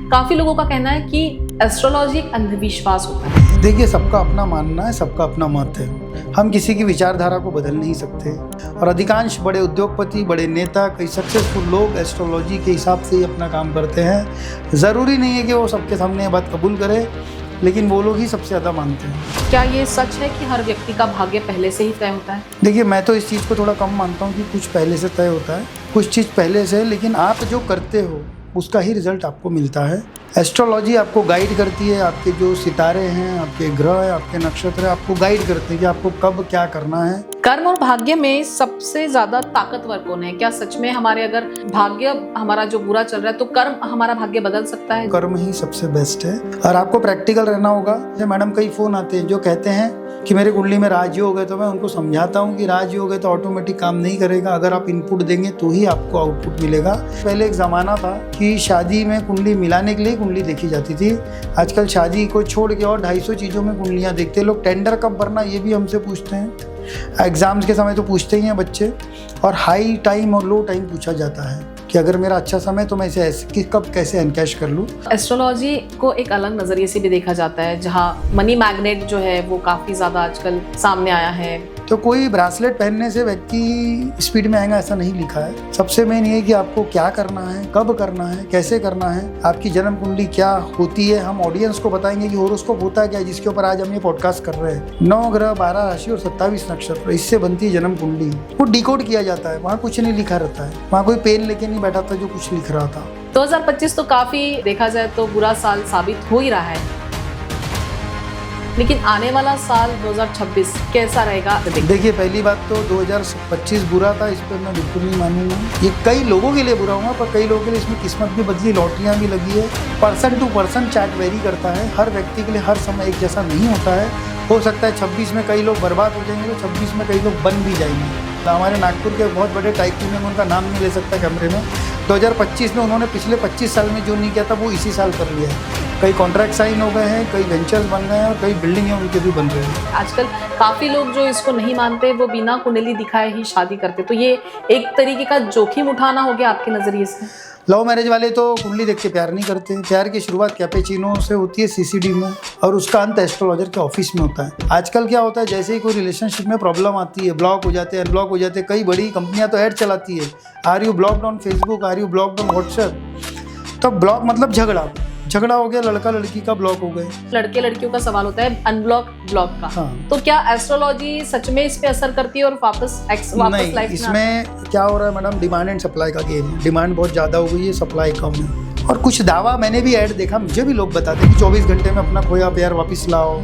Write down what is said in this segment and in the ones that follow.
काफी लोगों का कहना है कि एस्ट्रोलॉजी एक अंधविश्वास होता है। देखिए, सबका अपना मानना है, सबका अपना मत है। हम किसी की विचारधारा को बदल नहीं सकते और अधिकांश बड़े उद्योगपति, बड़े नेता, कई सक्सेसफुल लोग एस्ट्रोलॉजी के हिसाब से ही अपना काम करते हैं। ज़रूरी नहीं है कि वो सबके सामने ये बात कबूल करें, लेकिन वो लोग ही सबसे ज़्यादा मानते हैं। क्या ये सच है कि हर व्यक्ति का भाग्य पहले से ही तय होता है? देखिए, मैं तो इस चीज़ को थोड़ा कम मानता हूँ कि कुछ पहले से तय होता है, कुछ चीज़ पहले से, लेकिन आप जो करते हो उसका ही रिजल्ट आपको मिलता है। एस्ट्रोलॉजी आपको गाइड करती है, आपके जो सितारे हैं, आपके ग्रह हैं, आपके नक्षत्र हैं, आपको गाइड करते हैं कि आपको कब क्या करना है। कर्म और भाग्य में सबसे ज्यादा ताकतवर कौन है? क्या सच में हमारे अगर भाग्य हमारा जो बुरा चल रहा है तो कर्म हमारा भाग्य बदल सकता है? कर्म ही सबसे बेस्ट है और आपको प्रैक्टिकल रहना होगा। जैसे मैडम कई फ़ोन आते हैं जो कहते हैं कि मेरे कुंडली में राजयोग है, तो मैं उनको समझाता हूँ कि राजयोग है तो ऑटोमेटिक काम नहीं करेगा। अगर आप इनपुट देंगे तो ही आपको आउटपुट मिलेगा। पहले एक ज़माना था कि शादी में कुंडली मिलाने के लिए कुंडली देखी जाती थी। आजकल शादी को छोड़ के और 250 चीज़ों में कुंडलियाँ देखते हैं लोग। टेंडर कब भरना ये भी हमसे पूछते हैं। एग्ज़ाम्स के समय तो पूछते ही हैं बच्चे, और हाई टाइम और लो टाइम पूछा जाता है कि अगर मेरा अच्छा समय तो मैं इसे ऐसे कब कैसे एनकैश कर लूँ। एस्ट्रोलॉजी को एक अलग नज़रिए से भी देखा जाता है, जहाँ मनी मैग्नेट जो है वो काफ़ी ज़्यादा आजकल सामने आया है। तो कोई ब्रासलेट पहनने से व्यक्ति स्पीड में आएगा ऐसा नहीं लिखा है। सबसे मेन ये है कि आपको क्या करना है, कब करना है, कैसे करना है, आपकी जन्म कुंडली क्या होती है। हम ऑडियंस को बताएंगे कि होरोस्कोप होता है क्या, जिसके ऊपर आज हम ये पॉडकास्ट कर रहे हैं। 9 ग्रह, 12 राशि और 27 नक्षत्र, इससे बनती है जन्म कुंडली। वो डिकोड किया जाता है, वहाँ कुछ नहीं लिखा रहता है। वहाँ कोई पेन लेके नहीं बैठा था जो कुछ लिख रहा था। 2025 तो काफ़ी देखा जाए तो बुरा साल साबित हो ही रहा है, लेकिन आने वाला साल 2026 कैसा रहेगा? देखिए, पहली बात तो 2025 बुरा था, इस पर मैं बिल्कुल नहीं मानूंगा। ये कई लोगों के लिए बुरा हुआ, पर कई लोगों के लिए इसमें किस्मत भी बदली, लॉटरियां भी लगी है। Person to person chart vary करता है, हर व्यक्ति के लिए हर समय एक जैसा नहीं होता है। हो सकता है 26 में कई लोग बर्बाद हो जाएंगे तो 26 में कई लोग बन भी जाएंगे। हमारे नागपुर के बहुत बड़े टाइकून हैं, उनका नाम नहीं ले सकता कैमरे में। 2025 में उन्होंने पिछले 25 साल में जो नहीं किया था वो इसी साल कर लिया है। कई कॉन्ट्रैक्ट साइन हो गए हैं, कई वेंचर्स बन गए हैं और कई बिल्डिंगें उनके भी बन रहे हैं। आजकल काफ़ी लोग जो इसको नहीं मानते वो बिना कुंडली दिखाए ही शादी करते, तो ये एक तरीके का जोखिम उठाना हो गया आपके नज़रिए से? लव मैरिज वाले तो कुंडली देख के प्यार नहीं करते। प्यार की शुरुआत कैपेचिनो से होती है सीसीडी में, और उसका अंत एस्ट्रोलॉजर के ऑफिस में होता है। आजकल क्या होता है, जैसे ही कोई रिलेशनशिप में प्रॉब्लम आती है, ब्लॉक हो जाते हैं, अनब्लॉक हो जाते हैं। कई बड़ी कंपनियां तो ऐड चलाती है, are you blocked on Facebook, are you blocked on WhatsApp. तो ब्लॉक मतलब झगड़ा हो गया, लड़का लड़की का ब्लॉक हो गए। लड़के लड़कियों का सवाल होता है अनब्लॉक ब्लॉक का। हाँ। तो क्या एस्ट्रोलॉजी सच में इस पे असर करती है और वापस नहीं, लाइफ इसमें क्या हो रहा है मैडम, डिमांड एंड सप्लाई का गेम है। डिमांड बहुत ज़्यादा हो गई है, सप्लाई कम है। और कुछ दावा मैंने भी ऐड देखा, मुझे भी लोग बताते हैं कि 24 घंटे में अपना खोया प्यार वापस लाओ,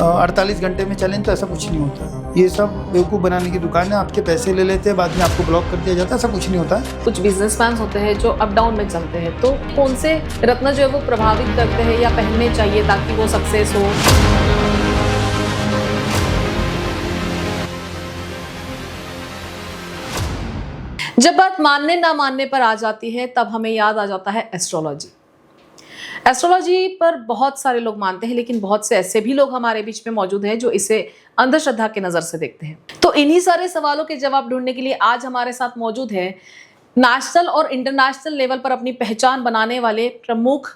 48 घंटे में चलें, तो ऐसा कुछ नहीं होता है। ये सब बेवकूफ़ बनाने की दुकान है। आपके पैसे ले लेते हैं, बाद में आपको ब्लॉक कर दिया जाता है, ऐसा कुछ नहीं होता है। कुछ बिजनेसमैन होते हैं जो अप डाउन में चलते हैं, तो कौन से रत्न जो है वो प्रभावित करते हैं या पहनने चाहिए ताकि वो सक्सेस हो? जब बात मानने ना मानने पर आ जाती है तब हमें याद आ जाता है एस्ट्रोलॉजी। एस्ट्रोलॉजी पर बहुत सारे लोग मानते हैं, लेकिन बहुत से ऐसे भी लोग हमारे बीच में मौजूद हैं जो इसे अंधश्रद्धा की नज़र से देखते हैं। तो इन्हीं सारे सवालों के जवाब ढूंढने के लिए आज हमारे साथ मौजूद है नेशनल और इंटरनेशनल लेवल पर अपनी पहचान बनाने वाले प्रमुख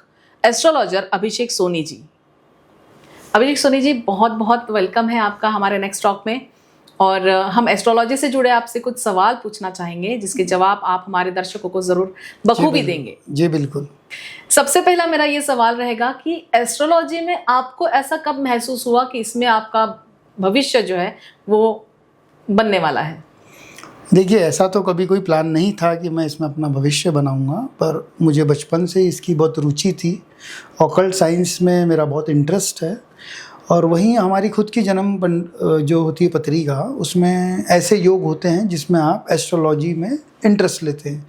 एस्ट्रोलॉजर अभिषेक सोनी जी। अभिषेक सोनी जी, बहुत बहुत वेलकम है आपका हमारे नेक्स्ट टॉक में। और हम एस्ट्रोलॉजी से जुड़े आपसे कुछ सवाल पूछना चाहेंगे जिसके जवाब आप हमारे दर्शकों को जरूर बखूबी देंगे। जी बिल्कुल। सबसे पहला मेरा ये सवाल रहेगा कि एस्ट्रोलॉजी में आपको ऐसा कब महसूस हुआ कि इसमें आपका भविष्य जो है वो बनने वाला है? देखिए, ऐसा तो कभी कोई प्लान नहीं था कि मैं इसमें अपना भविष्य बनाऊंगा, पर मुझे बचपन से इसकी बहुत रुचि थी। ऑकल्ट साइंस में मेरा बहुत इंटरेस्ट है, और वहीं हमारी खुद की जन्म जो होती है पत्रिका, उसमें ऐसे योग होते हैं जिसमें आप एस्ट्रोलॉजी में इंटरेस्ट लेते हैं।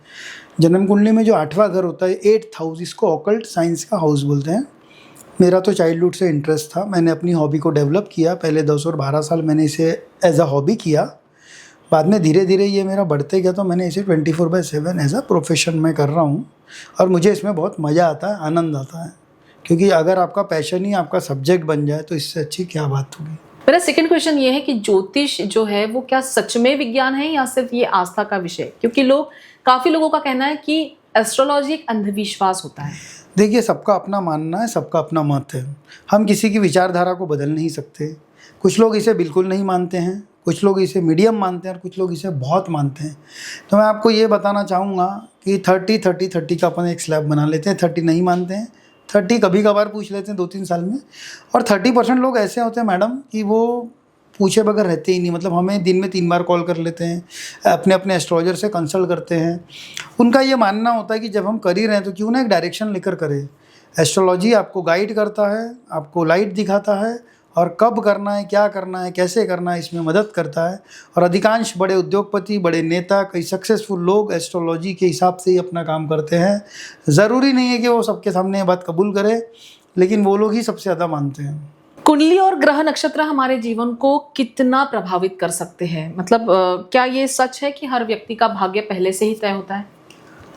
जन्म कुंडली में जो 8वां घर होता है, 8th हाउस, इसको ऑकल्ट साइंस का हाउस बोलते हैं। मेरा तो चाइल्डहुड से इंटरेस्ट था, मैंने अपनी हॉबी को डेवलप किया। पहले 10 और 12 साल मैंने इसे एज अ हॉबी किया, बाद में धीरे धीरे ये मेरा बढ़ते गया, तो मैंने इसे 24/7 एज अ प्रोफेशन में कर रहा हूँ। और मुझे इसमें बहुत मज़ा आता है, आनंद आता है, क्योंकि अगर आपका पैशन ही आपका सब्जेक्ट बन जाए तो इससे अच्छी क्या बात होगी। मेरा सेकंड क्वेश्चन ये है कि ज्योतिष जो है वो क्या सच में विज्ञान है या सिर्फ ये आस्था का विषय? क्योंकि काफ़ी लोगों का कहना है कि एस्ट्रोलॉजी एक अंधविश्वास होता है? देखिए, सबका अपना मानना है, सबका अपना मत है। हम किसी की विचारधारा को बदल नहीं सकते। कुछ लोग इसे बिल्कुल नहीं मानते हैं, कुछ लोग इसे मीडियम मानते हैं और कुछ लोग इसे बहुत मानते हैं। तो मैं आपको ये बताना चाहूँगा कि 30-30-30 का अपन एक स्लैब बना लेते हैं। 30 नहीं मानते हैं, 30 कभी कभार पूछ लेते हैं 2-3 साल में, और 30% लोग ऐसे होते हैं मैडम कि वो पूछे बगैर रहते ही नहीं। मतलब हमें दिन में 3 बार कॉल कर लेते हैं, अपने अपने एस्ट्रोलॉजर से कंसल्ट करते हैं। उनका ये मानना होता है कि जब हम कर ही रहे हैं तो क्यों ना एक डायरेक्शन लेकर करें। एस्ट्रोलॉजी आपको गाइड करता है, आपको लाइट दिखाता है, और कब करना है, क्या करना है, कैसे करना है, इसमें मदद करता है। और अधिकांश बड़े उद्योगपति, बड़े नेता, कई सक्सेसफुल लोग एस्ट्रोलॉजी के हिसाब से ही अपना काम करते हैं। ज़रूरी नहीं है कि वो सबके सामने ये बात कबूल करें, लेकिन वो लोग ही सबसे ज़्यादा मानते हैं। कुंडली और ग्रह नक्षत्र हमारे जीवन को कितना प्रभावित कर सकते हैं? मतलब क्या ये सच है कि हर व्यक्ति का भाग्य पहले से ही तय होता है?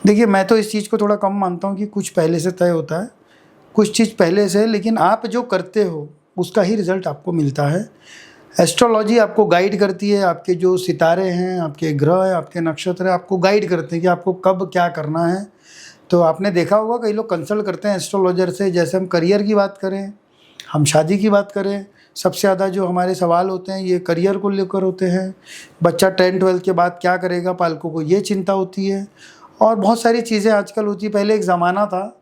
देखिए, मैं तो इस चीज़ को थोड़ा कम मानता हूँ कि कुछ पहले से तय होता है, कुछ चीज़ पहले से, लेकिन आप जो करते हो उसका ही रिज़ल्ट आपको मिलता है। एस्ट्रोलॉजी आपको गाइड करती है, आपके जो सितारे हैं, आपके ग्रह हैं, आपके नक्षत्र हैं, आपको गाइड करते हैं कि आपको कब क्या करना है। तो आपने देखा होगा कई लोग कंसल्ट करते हैं एस्ट्रोलॉजर से। जैसे हम करियर की बात करें, हम शादी की बात करें, सबसे ज़्यादा जो हमारे सवाल होते हैं ये करियर को लेकर होते हैं। बच्चा 10-12 के बाद क्या करेगा, पालकों को ये चिंता होती है, और बहुत सारी चीज़ें आजकल होती है। पहले एक ज़माना था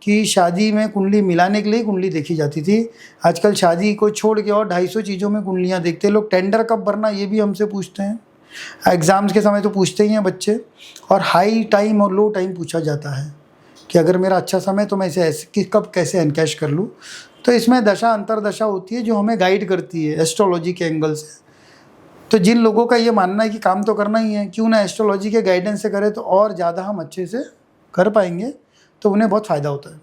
कि शादी में कुंडली मिलाने के लिए कुंडली देखी जाती थी। आजकल शादी को छोड़ के और 250 चीज़ों में कुंडलियाँ देखते हैं लोग। टेंडर कब भरना ये भी हमसे पूछते हैं। एग्ज़ाम्स के समय तो पूछते ही हैं बच्चे, और हाई टाइम और लो टाइम पूछा जाता है कि अगर मेरा अच्छा समय तो मैं इसे ऐसे कि कब कैसे एनकैश कर लूँ। तो इसमें दशा अंतरदशा होती है जो हमें गाइड करती है एस्ट्रोलॉजी के एंगल से। तो जिन लोगों का ये मानना है कि काम तो करना ही है, क्यों ना एस्ट्रोलॉजी के गाइडेंस से करें तो और ज़्यादा हम अच्छे से कर पाएंगे, तो उन्हें बहुत फ़ायदा होता है।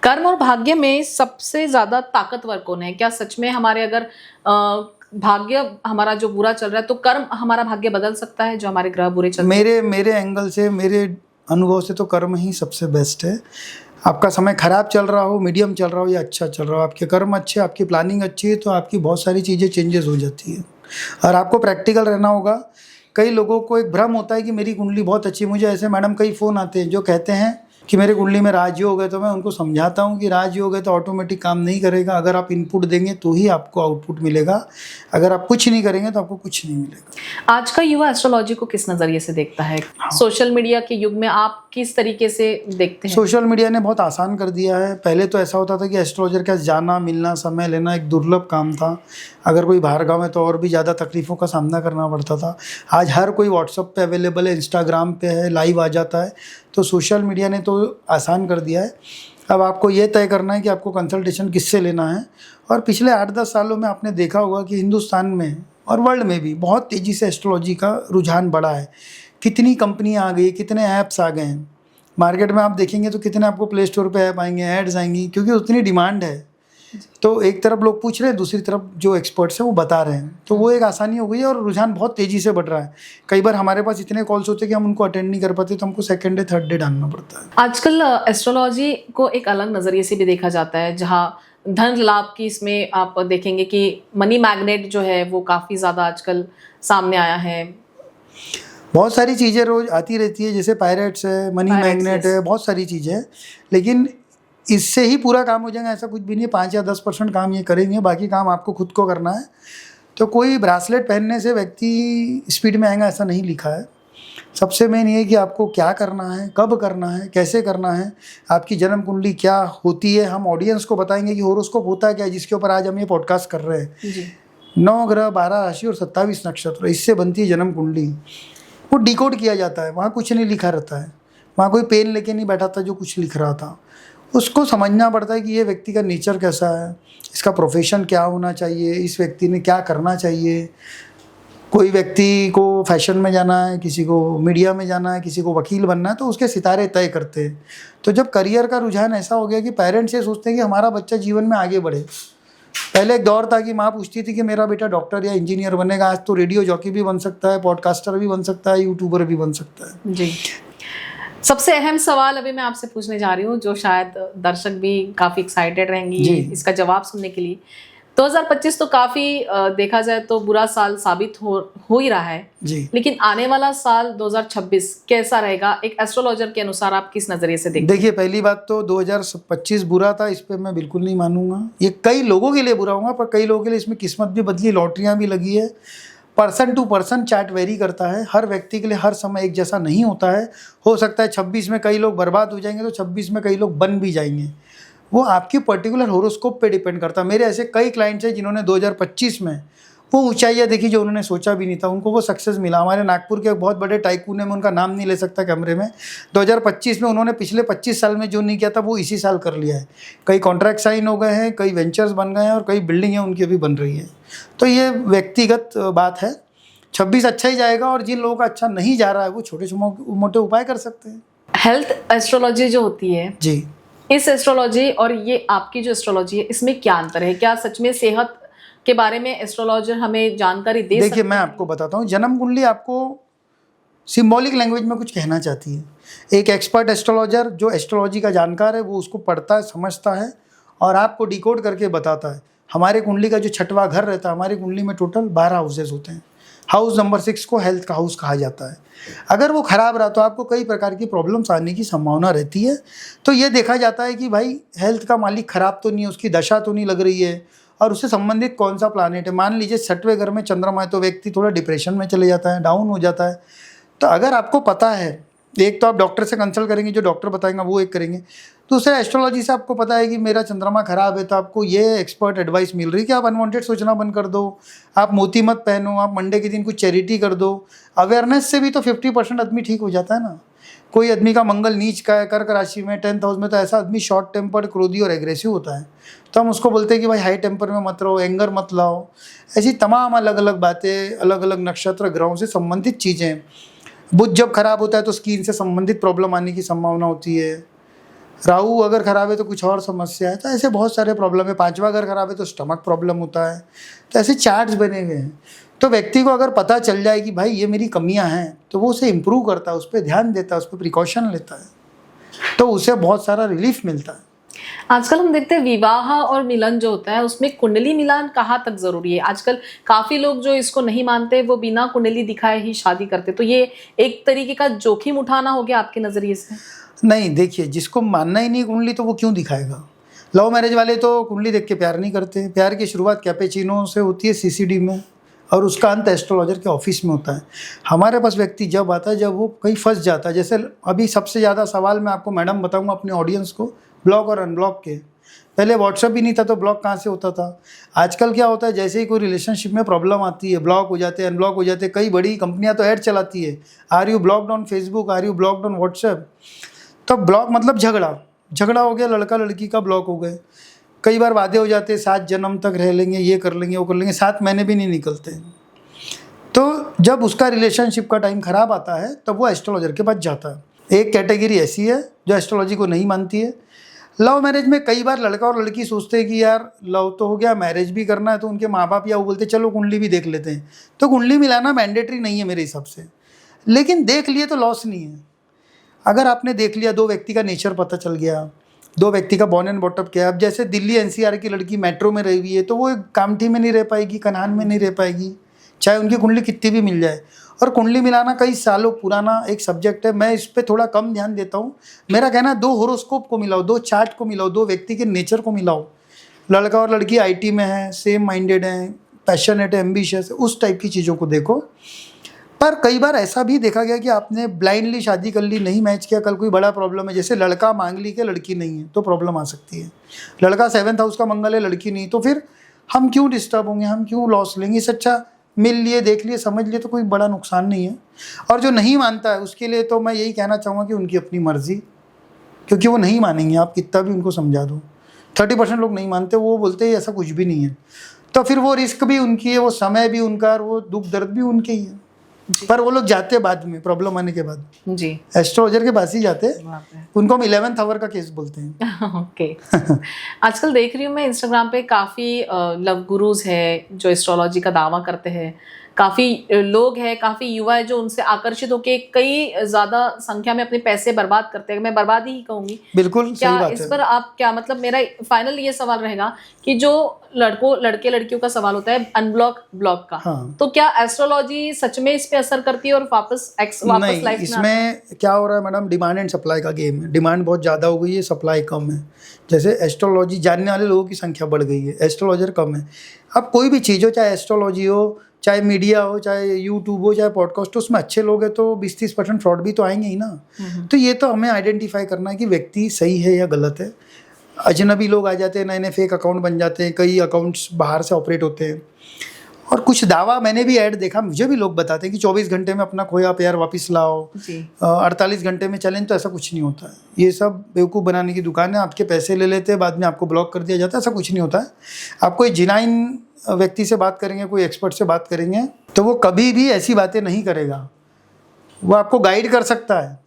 कर्म और भाग्य में सबसे ज्यादा ताकतवर कौन है? क्या सच में हमारे अगर भाग्य हमारा जो बुरा चल रहा है तो कर्म हमारा भाग्य बदल सकता है, जो हमारे ग्रह बुरे चल रहे हैं? मेरे एंगल से, मेरे अनुभव से तो कर्म ही सबसे बेस्ट है। आपका समय खराब चल रहा हो, मीडियम चल रहा हो या अच्छा चल रहा हो, आपके कर्म अच्छे, आपकी प्लानिंग अच्छी है, तो आपकी बहुत सारी चीज़ें चेंजेस हो जाती है। और आपको प्रैक्टिकल रहना होगा। कई लोगों को एक भ्रम होता है कि मेरी कुंडली बहुत अच्छी है। मुझे ऐसे मैडम कई फ़ोन आते हैं जो कहते हैं कि मेरे कुंडली में राजयोग है। तो मैं उनको समझाता हूँ कि राजयोग है तो ऑटोमेटिक काम नहीं करेगा। अगर आप इनपुट देंगे तो ही आपको आउटपुट मिलेगा, अगर आप कुछ नहीं करेंगे तो आपको कुछ नहीं मिलेगा। आज का युवा एस्ट्रोलॉजी को किस नज़रिए से देखता है? सोशल मीडिया के युग में आप किस तरीके से देखते हैं? सोशल मीडिया ने बहुत आसान कर दिया है। पहले तो ऐसा होता था कि एस्ट्रोलॉजर के पास जाना, मिलना, समय लेना एक दुर्लभ काम था। अगर कोई बाहर गाँव है तो और भी ज़्यादा तकलीफ़ों का सामना करना पड़ता था। आज हर कोई व्हाट्सएप पे अवेलेबल है, इंस्टाग्राम पे है, लाइव आ जाता है। तो सोशल मीडिया ने तो आसान कर दिया है। अब आपको ये तय करना है कि आपको कंसल्टेशन किससे लेना है। और पिछले 8-10 सालों में आपने देखा होगा कि हिंदुस्तान में और वर्ल्ड में भी बहुत तेज़ी से एस्ट्रोलॉजी का रुझान बढ़ा है। कितनी कंपनियां आ गई, कितने ऐप्स आ गए हैं। मार्केट में आप देखेंगे तो कितने आपको प्ले स्टोर पे ऐप आएंगे, एड्स आएंगी, क्योंकि उतनी डिमांड है। तो एक तरफ लोग पूछ रहे हैं, दूसरी तरफ जो एक्सपर्ट्स हैं वो बता रहे हैं। तो वो एक आसानी हो गई है और रुझान बहुत तेज़ी से बढ़ रहा है। कई बार हमारे पास इतने कॉल्स होते हैं कि हम उनको अटेंड नहीं कर पाते, तो हमको सेकंड डे, थर्ड डे डालना पड़ता है। आजकल एस्ट्रोलॉजी को एक अलग नज़रिए से भी देखा जाता है, जहाँ धन लाभ की इसमें आप देखेंगे कि मनी मैग्नेट जो है वो काफ़ी ज़्यादा आजकल सामने आया है। बहुत सारी चीज़ें रोज़ आती रहती है, जैसे पायरेट्स है, मनी मैग्नेट है, बहुत सारी चीज़ें हैं। लेकिन इससे ही पूरा काम हो जाएगा ऐसा कुछ भी नहीं है। 5 या 10% काम ये करेंगे, बाकी काम आपको खुद को करना है। तो कोई ब्रासलेट पहनने से व्यक्ति स्पीड में आएगा ऐसा नहीं लिखा है। सबसे मेन ये है कि आपको क्या करना है, कब करना है, कैसे करना है, आपकी जन्म कुंडली क्या होती है। हम ऑडियंस को बताएंगे कि होरोस्कोप होता है क्या, जिसके ऊपर आज हम ये पॉडकास्ट कर रहे हैं। 9 ग्रह, 12 राशि और 27 नक्षत्र, इससे बनती है जन्म कुंडली। वो डिकोड किया जाता है, वहाँ कुछ नहीं लिखा रहता है। वहाँ कोई पेन लेके नहीं बैठा था जो कुछ लिख रहा था। उसको समझना पड़ता है कि ये व्यक्ति का नेचर कैसा है, इसका प्रोफेशन क्या होना चाहिए, इस व्यक्ति ने क्या करना चाहिए। कोई व्यक्ति को फैशन में जाना है, किसी को मीडिया में जाना है, किसी को वकील बनना है, तो उसके सितारे तय करते हैं। तो जब करियर का रुझान ऐसा हो गया कि पेरेंट्स ये सोचते हैं कि हमारा बच्चा जीवन में आगे बढ़े। पहले एक दौर था कि माँ पूछती थी कि मेरा बेटा डॉक्टर या इंजीनियर बनेगा। आज तो रेडियो जॉकी भी बन सकता है, पॉडकास्टर भी बन सकता है, यूट्यूबर भी बन सकता है। जी। सबसे अहम सवाल अभी मैं आपसे पूछने जा रही हूँ, जो शायद दर्शक भी काफ़ी एक्साइटेड रहेंगी इसका जवाब सुनने के लिए। 2025 तो काफी देखा जाए तो बुरा साल साबित हो ही रहा है जी। लेकिन आने वाला साल 2026 कैसा रहेगा एक एस्ट्रोलॉजर के अनुसार आप किस नजरिए से देखते हैं? देखिए, पहली बात तो 2025 बुरा था, इस पे मैं बिल्कुल नहीं मानूंगा। ये कई लोगों के लिए बुरा होगा, पर कई लोगों के लिए इसमें किस्मत भी बदली, लॉटरियां भी लगी है। Person to person chart vary करता है, हर व्यक्ति के लिए हर समय एक जैसा नहीं होता है। हो सकता है 26 में कई लोग बर्बाद हो जाएंगे तो 26 में कई लोग बन भी जाएंगे। वो आपकी पर्टिकुलर होरोस्कोप पे डिपेंड करता है। मेरे ऐसे कई क्लाइंट्स हैं जिन्होंने 2025 में वो ऊंचाइयाँ देखी जो उन्होंने सोचा भी नहीं था, उनको वो सक्सेस मिला। हमारे नागपुर के एक बहुत बड़े टाइकून है, मैं उनका नाम नहीं ले सकता कैमरे में। 2025 में उन्होंने पिछले 25 साल में जो नहीं किया था वो इसी साल कर लिया है। कई कॉन्ट्रैक्ट साइन हो गए हैं, कई वेंचर्स बन गए हैं और कई बिल्डिंगें उनकी अभी बन रही हैं। तो ये व्यक्तिगत बात है। 26 अच्छा ही जाएगा और जिन लोगों का अच्छा नहीं जा रहा है वो छोटे मोटे उपाय कर सकते हैं। हेल्थ एस्ट्रोलॉजी जो होती है जी, इस एस्ट्रोलॉजी और ये आपकी जो एस्ट्रोलॉजी है इसमें क्या अंतर है? क्या सच में सेहत के बारे में एस्ट्रोलॉजर हमें जानकारी दे सकते देखिए मैं आपको बताता हूँ, जन्म कुंडली आपको सिंबॉलिक लैंग्वेज में कुछ कहना चाहती है। एक एक्सपर्ट एस्ट्रोलॉजर जो एस्ट्रोलॉजी का जानकार है वो उसको पढ़ता है, समझता है और आपको डिकोड करके बताता है। हमारे कुंडली का जो छठवां घर रहता है, हमारी कुंडली में टोटल 12 हाउसेज होते हैं। हाउस नंबर 6 को हेल्थ का हाउस कहा जाता है। अगर वो खराब रहा तो आपको कई प्रकार की प्रॉब्लम्स आने की संभावना रहती है। तो ये देखा जाता है कि भाई हेल्थ का मालिक खराब तो नहीं है, उसकी दशा तो नहीं लग रही है और उससे संबंधित कौन सा प्लानेट है। मान लीजिए 6वें घर में चंद्रमा है तो व्यक्ति थोड़ा डिप्रेशन में चले जाता है, डाउन हो जाता है। तो अगर आपको पता है, एक तो आप डॉक्टर से कंसल्ट करेंगे, जो डॉक्टर बताएंगे वो एक करेंगे। दूसरा एस्ट्रोलॉजी से आपको पता है कि मेरा चंद्रमा खराब है तो आपको ये एक्सपर्ट एडवाइस मिल रही है कि आप अनवांटेड सोचना बंद कर दो, आप मोती मत पहनो, आप मंडे के दिन कुछ चैरिटी कर दो। अवेयरनेस से भी तो 50% आदमी ठीक हो जाता है ना। कोई आदमी का मंगल नीच का है, कर्क राशि में 10th हाउस में, तो ऐसा आदमी शॉर्ट टेम्पर्ड, क्रोधी और एग्रेसिव होता है। तो हम उसको बोलते हैं कि भाई हाई टेम्पर में मत रहो, एंगर मत लाओ। ऐसी तमाम अलग अलग बातें, अलग अलग नक्षत्र ग्रहों से संबंधित चीज़ें। बुध जब खराब होता है तो स्किन से संबंधित प्रॉब्लम आने की संभावना होती है। राहु अगर खराब है तो कुछ और समस्या है। तो ऐसे बहुत सारे प्रॉब्लम है। 5वां घर खराब है तो स्टमक प्रॉब्लम होता है। तो ऐसे चार्ट्स बने हुए हैं। तो व्यक्ति को अगर पता चल जाए कि भाई ये मेरी कमियां हैं तो वो उसे इम्प्रूव करता है, उस पर ध्यान देता है, उस पर प्रिकॉशन लेता है, तो उसे बहुत सारा रिलीफ मिलता है। आजकल हम देखते हैं विवाह और मिलन जो होता है उसमें कुंडली मिलान कहाँ तक जरूरी है? आजकल काफी लोग जो इसको नहीं मानते वो बिना कुंडली दिखाए ही शादी करते। तो ये एक तरीके का जोखिम उठाना हो गया आपके नजरिए से? नहीं, देखिए जिसको मानना ही नहीं कुंडली तो वो क्यों दिखाएगा। लव मैरिज वाले तो कुंडली देख के प्यार नहीं करते। प्यार की शुरुआत कैपेचिनो से होती है सीसीडी में और उसका अंत एस्ट्रोलॉजर के ऑफिस में होता है। हमारे पास व्यक्ति जब आता है जब वो कहीं फंस जाता है। जैसे अभी सबसे ज़्यादा सवाल मैं आपको मैडम बताऊंगा अपने ऑडियंस को, ब्लॉक और अनब्लॉक के। पहले व्हाट्सअप भी नहीं था तो ब्लॉक कहाँ से होता था। आजकल क्या होता है, जैसे ही कोई रिलेशनशिप में प्रॉब्लम आती है ब्लॉक हो जाते हैं, अनब्लॉक हो जाते हैं। कई बड़ी कंपनियां तो ऐड चलाती है, are you blocked on Facebook, are you blocked on WhatsApp. तो ब्लॉक मतलब झगड़ा हो गया, लड़का लड़की का ब्लॉक हो गए। कई बार वादे हो जाते हैं 7 जन्म तक रह लेंगे, ये कर लेंगे, वो कर लेंगे, 7 महीने भी नहीं निकलते। तो जब उसका रिलेशनशिप का टाइम खराब आता है तब वो एस्ट्रोलॉजर के पास जाता है। एक कैटेगरी ऐसी है जो एस्ट्रोलॉजी को नहीं मानती है। लव मैरिज में कई बार लड़का और लड़की सोचते हैं कि यार लव तो हो गया, मैरिज भी करना है, तो उनके माँ बाप या वो बोलते चलो कुंडली भी देख लेते हैं। तो कुंडली मिलाना मैंडेटरी नहीं है मेरे हिसाब से, लेकिन देख लिए तो लॉस नहीं है। अगर आपने देख लिया, 2 व्यक्ति का नेचर पता चल गया, 2 व्यक्ति का बॉर्न एंड बॉटअप क्या है। अब जैसे दिल्ली एनसीआर की लड़की मेट्रो में रही हुई है तो वो कामठी में नहीं रह पाएगी, कन्हान में नहीं रह पाएगी, चाहे उनकी कुंडली कितनी भी मिल जाए। और कुंडली मिलाना कई सालों पुराना एक सब्जेक्ट है, मैं इस पर थोड़ा कम ध्यान देता हूँ। मेरा कहना है 2 होरोस्कोप को मिलाओ, 2 चार्ट को मिलाओ, 2 व्यक्ति के नेचर को मिलाओ। लड़का और लड़की आईटी में है, सेम माइंडेड हैं, पैशनेट है, एम्बिशियस है, उस टाइप की चीज़ों को देखो। पर कई बार ऐसा भी देखा गया कि आपने ब्लाइंडली शादी कर ली, नहीं मैच किया, कल कोई बड़ा प्रॉब्लम है, जैसे लड़का मांगलिक है लड़की नहीं है तो प्रॉब्लम आ सकती है। लड़का 7th हाउस का मंगल है, लड़की नहीं, तो फिर हम क्यों डिस्टर्ब होंगे, हम क्यों लॉस लेंगे। इससे अच्छा मिल लिए, देख लिए, समझ लिए तो कोई बड़ा नुकसान नहीं है। और जो नहीं मानता है उसके लिए तो मैं यही कहना चाहूँगा कि उनकी अपनी मर्जी, क्योंकि वो नहीं मानेंगे, आप कितना भी उनको समझा दो। 30% लोग नहीं मानते, वो बोलते हैं ऐसा कुछ भी नहीं है। तो फिर वो रिस्क भी उनकी है, वो समय भी उनका, और वो दुख दर्द भी उनके ही है। पर वो लोग जाते हैं बाद में, प्रॉब्लम आने के बाद जी एस्ट्रोलॉजर के पास ही जाते हैं। उनको हम 11th आवर का केस बोलते हैं। ओके। आजकल देख रही हूँ मैं इंस्टाग्राम पे काफ़ी लव गुरुज है जो एस्ट्रोलॉजी का दावा करते हैं, काफ़ी लोग हैं, काफ़ी युवा है जो उनसे आकर्षित होकर कई ज़्यादा संख्या में अपने पैसे बर्बाद करते हैं। मैं बर्बाद ही कहूँगी। बिल्कुल सही क्या बात इस है। पर आप क्या मतलब मेरा फाइनल ये सवाल रहेगा कि जो लड़के लड़कियों का सवाल होता है अनब्लॉक ब्लॉक का, हाँ। तो क्या एस्ट्रोलॉजी सच में इस पे असर करती है और वापस नहीं, लाइफ में आता है? इसमें क्या हो रहा है मैडम, डिमांड एंड सप्लाई का गेम है। डिमांड बहुत ज़्यादा हो गई है, सप्लाई कम है। जैसे एस्ट्रोलॉजी जानने वाले लोगों की संख्या बढ़ गई है, एस्ट्रोलॉजर कम है। अब कोई भी चीज़ हो, चाहे एस्ट्रोलॉजी हो, चाहे मीडिया हो, चाहे यूट्यूब हो, चाहे पॉडकास्ट हो, उसमें अच्छे लोग हैं तो 20-30% फ्रॉड भी तो आएंगे ही ना। तो ये तो हमें आइडेंटिफाई करना है कि व्यक्ति सही है या गलत है। अजनबी लोग आ जाते हैं, नए नए फेक अकाउंट बन जाते हैं, कई अकाउंट्स बाहर से ऑपरेट होते हैं। और कुछ दावा मैंने भी ऐड देखा, मुझे भी लोग बताते हैं कि 24 घंटे में अपना खोया प्यार वापस लाओ, 48 घंटे में चैलेंज। तो ऐसा कुछ नहीं होता है, ये सब बेवकूफ़ बनाने की दुकान है। आपके पैसे ले लेते हैं, बाद में आपको ब्लॉक कर दिया जाता है। ऐसा कुछ नहीं होता है। आप कोई जिनाइन व्यक्ति से बात करेंगे, कोई एक्सपर्ट से बात करेंगे, तो वो कभी भी ऐसी बातें नहीं करेगा। वो आपको गाइड कर सकता है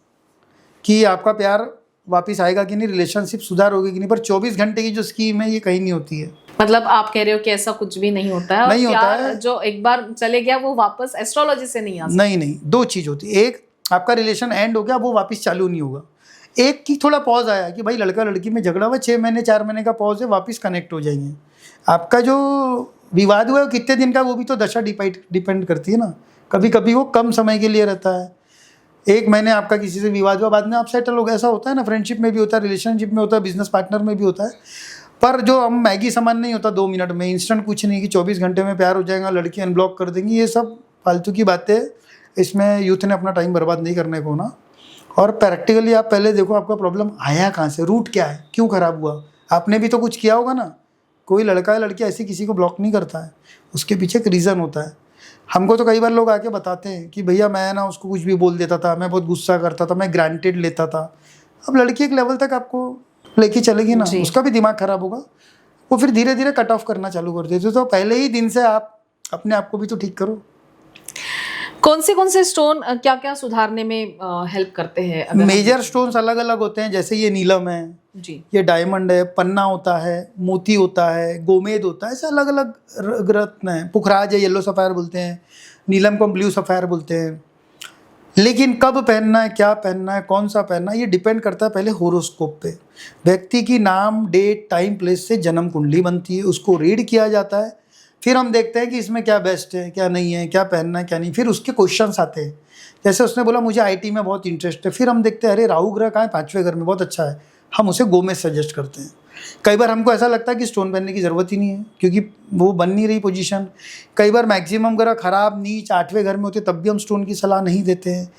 कि आपका प्यार वापस आएगा कि नहीं, रिलेशनशिप सुधार होगी कि नहीं, पर 24 घंटे की जो स्कीम है ये कहीं नहीं होती है। मतलब आप कह रहे हो कि ऐसा कुछ भी नहीं होता है और नहीं होता प्यार है। जो एक बार चले गया वो वापस एस्ट्रोलॉजी से नहीं आ सकता। नहीं, दो चीज़ होती है। एक, आपका रिलेशन एंड हो गया, वो वापस चालू नहीं होगा। एक की थोड़ा पॉज आया कि भाई लड़का लड़की में झगड़ा हुआ, 6 महीने 4 महीने का पॉज है, वापस कनेक्ट हो जाएंगे। आपका जो विवाद हुआ है कितने दिन का, वो भी तो दशा डिपेंड करती है ना। कभी कभी वो कम समय के लिए रहता है। 1 महीने आपका किसी से विवाद हुआ, बाद में आप सेटल हो गए। ऐसा होता है ना, फ्रेंडशिप में भी होता है, रिलेशनशिप में होता है, बिजनेस पार्टनर में भी होता है। पर जो हम मैगी सामान नहीं होता 2 मिनट में, इंस्टेंट कुछ नहीं कि 24 घंटे में प्यार हो जाएगा, लड़की अनब्लॉक कर देंगी, ये सब फालतू की बातें। इसमें यूथ ने अपना टाइम बर्बाद नहीं करने को ना। और प्रैक्टिकली आप पहले देखो आपका प्रॉब्लम आया कहाँ से, रूट क्या है, क्यों ख़राब हुआ। आपने भी तो कुछ किया होगा ना। कोई लड़का या लड़की ऐसे किसी को ब्लॉक नहीं करता है, उसके पीछे एक रीज़न होता है। हमको तो कई बार लोग आके बताते हैं कि भैया मैं ना उसको कुछ भी बोल देता था, मैं बहुत गुस्सा करता था, मैं ग्रांटेड लेता था। अब लड़की एक लेवल तक आपको लेके चलेगी ना, उसका भी दिमाग खराब होगा। वो फिर धीरे धीरे कट ऑफ करना चालू कर देते। तो पहले ही दिन से आप अपने आप को भी तो ठीक करो। कौन से स्टोन क्या क्या सुधारने में हेल्प करते हैं? मेजर स्टोन्स अलग अलग होते हैं, जैसे ये नीलम है जी, ये डायमंड है, पन्ना होता है, मोती होता है, गोमेद होता है, ऐसे अलग अलग रत्न है। पुखराज है, येलो सफ़ायर बोलते हैं, नीलम को हम ब्लू सफ़ायर बोलते हैं। लेकिन कब पहनना है, क्या पहनना है, कौन सा पहनना है, ये डिपेंड करता है पहले होरोस्कोप पे। व्यक्ति की नाम, डेट, टाइम, प्लेस से जन्म कुंडली बनती है, उसको रीड किया जाता है। फिर हम देखते हैं कि इसमें क्या बेस्ट है, क्या नहीं है, क्या पहनना है, क्या नहीं। फिर उसके क्वेश्चंस आते हैं। जैसे उसने बोला मुझे आईटी में बहुत इंटरेस्ट है, फिर हम देखते हैं अरे राहु ग्रह कहाँ है, 5वें घर में, बहुत अच्छा है, हम उसे गोमेद सजेस्ट करते हैं। कई बार हमको ऐसा लगता है कि स्टोन पहनने की ज़रूरत ही नहीं है क्योंकि वो बन नहीं रही पोजीशन। कई बार मैक्सिमम ग्रह खराब, नीच, 8वें घर में होते तब भी हम स्टोन की सलाह नहीं देते हैं।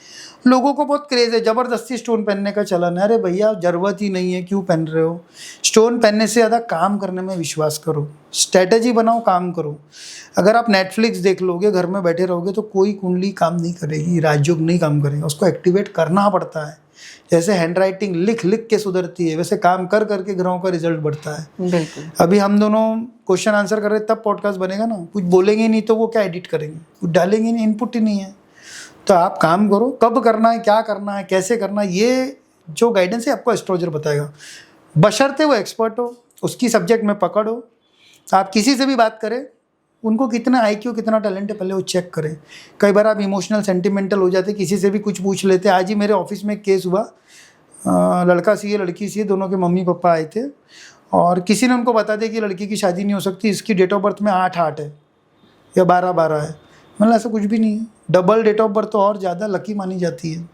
लोगों को बहुत क्रेज़ है, ज़बरदस्ती स्टोन पहनने का चलन है। अरे भैया ज़रूरत ही नहीं है, क्यों पहन रहे हो। स्टोन पहनने से ज़्यादा काम करने में विश्वास करो, स्ट्रैटेजी बनाओ, काम करो। अगर आप नेटफ्लिक्स देख लोगे, घर में बैठे रहोगे तो कोई कुंडली काम नहीं करेगी, राजयोग नहीं काम करेगा, उसको एक्टिवेट करना पड़ता है। जैसे हैंडराइटिंग लिख लिख के सुधरती है, वैसे काम कर करके ग्रहों का रिजल्ट बढ़ता है। बिल्कुल। अभी हम दोनों क्वेश्चन आंसर कर रहे हैं तब पॉडकास्ट बनेगा ना। कुछ बोलेंगे नहीं तो वो क्या एडिट करेंगे, कुछ डालेंगे नहीं, इनपुट ही नहीं है। तो आप काम करो, कब करना है, क्या करना है, कैसे करना है, ये जो गाइडेंस है आपको एस्ट्रोलॉजर बताएगा। बशर्ते वो एक्सपर्ट हो, उसकी सब्जेक्ट में पकड़ हो। आप किसी से भी बात करें, उनको कितना IQ, कितना टैलेंट है पहले वो चेक करें। कई बार आप इमोशनल सेंटिमेंटल हो जाते, किसी से भी कुछ पूछ लेते। आज ही मेरे ऑफिस में एक केस हुआ, लड़का सी है, लड़की सी है, दोनों के मम्मी पापा आए थे और किसी ने उनको बता दिया कि लड़की की शादी नहीं हो सकती, इसकी डेट ऑफ बर्थ में 8-8 है या 12-12 है। मतलब ऐसा कुछ भी नहीं है, डबल डेट ऑफ बर्थ तो और ज़्यादा लकी मानी जाती है।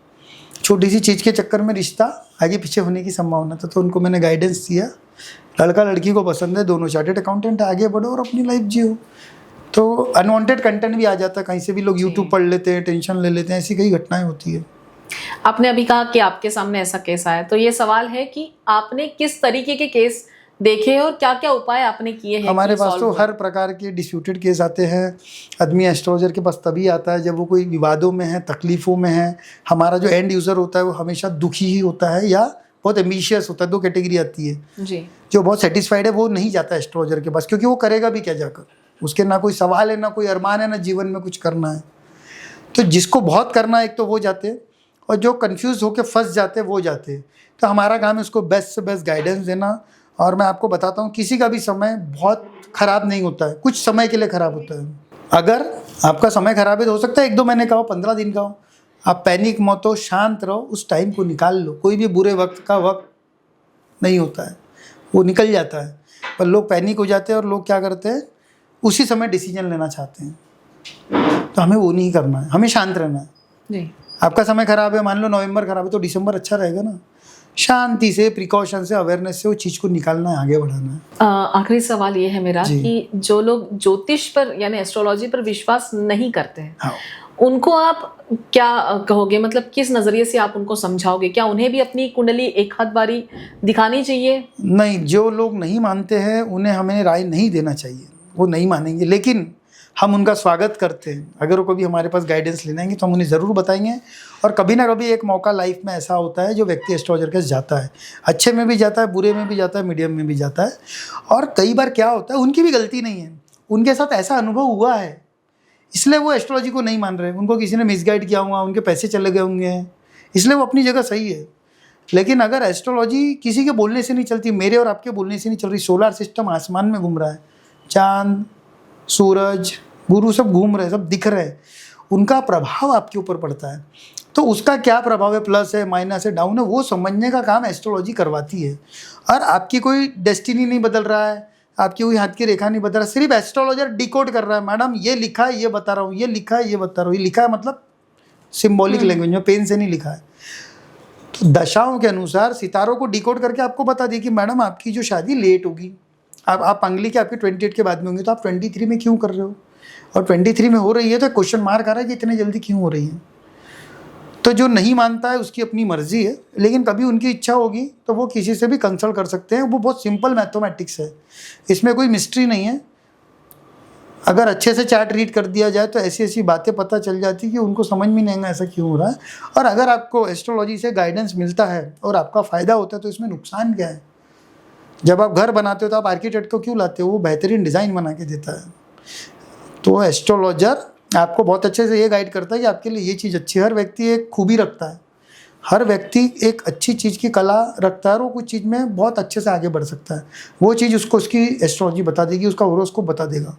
छोटी सी चीज़ के चक्कर में रिश्ता आगे पीछे होने की संभावना था। तो उनको मैंने गाइडेंस दिया, लड़का लड़की को पसंद है, दोनों चार्टेड अकाउंटेंट, आगे बढ़ो और अपनी लाइफ जियो। तो अनवांटेड कंटेंट भी आ जाता है, कहीं से भी लोग यूट्यूब पढ़ लेते हैं, टेंशन ले लेते हैं, ऐसी कई घटनाएं होती है। आपने अभी कहा कि आपके सामने ऐसा केस आया, तो ये सवाल है कि आपने किस तरीके के केस देखे और क्या क्या उपाय आपने किए हैं? हमारे पास तो हर प्रकार के डिस्प्यूटेड केस आते हैं। आदमी एस्ट्रोलॉजर के पास तभी आता है जब वो कोई विवादों में है, तकलीफ़ों में है। हमारा जो एंड यूज़र होता है वो हमेशा दुखी ही होता है या बहुत एम्बिशियस होता है। 2 कैटेगरी आती है जी। जो बहुत सेटिस्फाइड है वो नहीं जाता एस्ट्रोलॉजर के पास, क्योंकि वो करेगा भी क्या जाकर, उसके ना कोई सवाल है, ना कोई अरमान है, ना जीवन में कुछ करना है। तो जिसको बहुत करना है एक तो वो जाते हैं, और जो कंफ्यूज होकर फंस जाते हैं वो जाते हैं। तो हमारा काम है उसको बेस्ट से बेस्ट गाइडेंस देना। और मैं आपको बताता हूँ, किसी का भी समय बहुत ख़राब नहीं होता है, कुछ समय के लिए ख़राब होता है। अगर आपका समय खराब है तो हो सकता है 1-2 महीने का हो, 15 दिन का हो। आप पैनिक मत हो, शांत रहो, उस टाइम को निकाल लो। कोई भी बुरे वक्त का वक्त नहीं होता है, वो निकल जाता है। पर लोग पैनिक हो जाते हैं और लोग क्या करते हैं, उसी समय डिसीजन लेना चाहते हैं। तो हमें वो नहीं करना है, हमें शांत रहना है। जी। आपका समय खराब है, मान लो नवंबर खराब है तो दिसंबर अच्छा रहेगा ना। शांति से, प्रिकॉशन से, अवेयरनेस से वो चीज़ को निकालना है, आगे बढ़ाना है। आखिरी सवाल ये है मेरा जी। कि जो लोग ज्योतिष पर यानी एस्ट्रोलॉजी पर विश्वास नहीं करते हैं, हाँ, उनको आप क्या कहोगे? मतलब किस नजरिए से आप उनको समझाओगे? क्या उन्हें भी अपनी कुंडली एक आध बारी दिखानी चाहिए? नहीं, जो लोग नहीं मानते हैं उन्हें हमें राय नहीं देना चाहिए, वो नहीं मानेंगे, लेकिन हम उनका स्वागत करते हैं। अगर वो कभी हमारे पास गाइडेंस लेने आएंगे तो हम उन्हें ज़रूर बताएंगे। और कभी ना कभी एक मौका लाइफ में ऐसा होता है जो व्यक्ति एस्ट्रोलॉजर के पास जाता है, अच्छे में भी जाता है, बुरे में भी जाता है, मीडियम में भी जाता है। और कई बार क्या होता है, उनकी भी गलती नहीं है, उनके साथ ऐसा अनुभव हुआ है, इसलिए वो एस्ट्रोलॉजी को नहीं मान रहे। उनको किसी ने मिसगाइड किया होगा, उनके पैसे चले गए होंगे, इसलिए वो अपनी जगह सही है। लेकिन अगर एस्ट्रोलॉजी किसी के बोलने से नहीं चलती, मेरे और आपके बोलने से नहीं चल रही, सोलर सिस्टम आसमान में घूम रहा है, चांद, सूरज, गुरु सब घूम रहे हैं, सब दिख रहे हैं, उनका प्रभाव आपके ऊपर पड़ता है। तो उसका क्या प्रभाव है, प्लस है, माइनस है, डाउन है, वो समझने का काम एस्ट्रोलॉजी करवाती है। और आपकी कोई डेस्टिनी नहीं बदल रहा है, आपकी कोई हाथ की रेखा नहीं बदल रहा, सिर्फ एस्ट्रोलॉजर डिकोड कर रहा है। मैडम ये लिखा है, ये बता रहा हूँ, ये लिखा है, ये बता रहा हूँ। ये लिखा है मतलब सिम्बॉलिक लैंग्वेज में, पेन से नहीं लिखा है। तो दशाओं के अनुसार सितारों को डिकोड करके आपको बता दी कि मैडम आपकी जो शादी लेट होगी, आप अंगली के आपकी 28 के बाद में होंगी, तो आप 23 में क्यों कर रहे हो? और 23 में हो रही है तो क्वेश्चन मार्क आ रहा है कि इतने जल्दी क्यों हो रही है। तो जो नहीं मानता है उसकी अपनी मर्जी है, लेकिन कभी उनकी इच्छा होगी तो वो किसी से भी कंसल्ट कर सकते हैं। वो बहुत सिंपल मैथमेटिक्स है, इसमें कोई मिस्ट्री नहीं है। अगर अच्छे से चार्ट रीड कर दिया जाए तो ऐसी ऐसी बातें पता चल जाती कि उनको समझ में नहीं आएगा ऐसा क्यों हो रहा है। और अगर आपको एस्ट्रोलॉजी से गाइडेंस मिलता है और आपका फ़ायदा होता है तो इसमें नुकसान क्या है? जब आप घर बनाते हो तो आप आर्किटेक्ट को क्यों लाते हो? वो बेहतरीन डिज़ाइन बना के देता है। तो एस्ट्रोलॉजर आपको बहुत अच्छे से ये गाइड करता है कि आपके लिए ये चीज़ अच्छी है। हर व्यक्ति एक खूबी रखता है, हर व्यक्ति एक अच्छी चीज़ की कला रखता है और वो कुछ चीज़ में बहुत अच्छे से आगे बढ़ सकता है। वो चीज़ उसको उसकी एस्ट्रोलॉजी बता देगी, उसका होरोस्कोप बता देगा।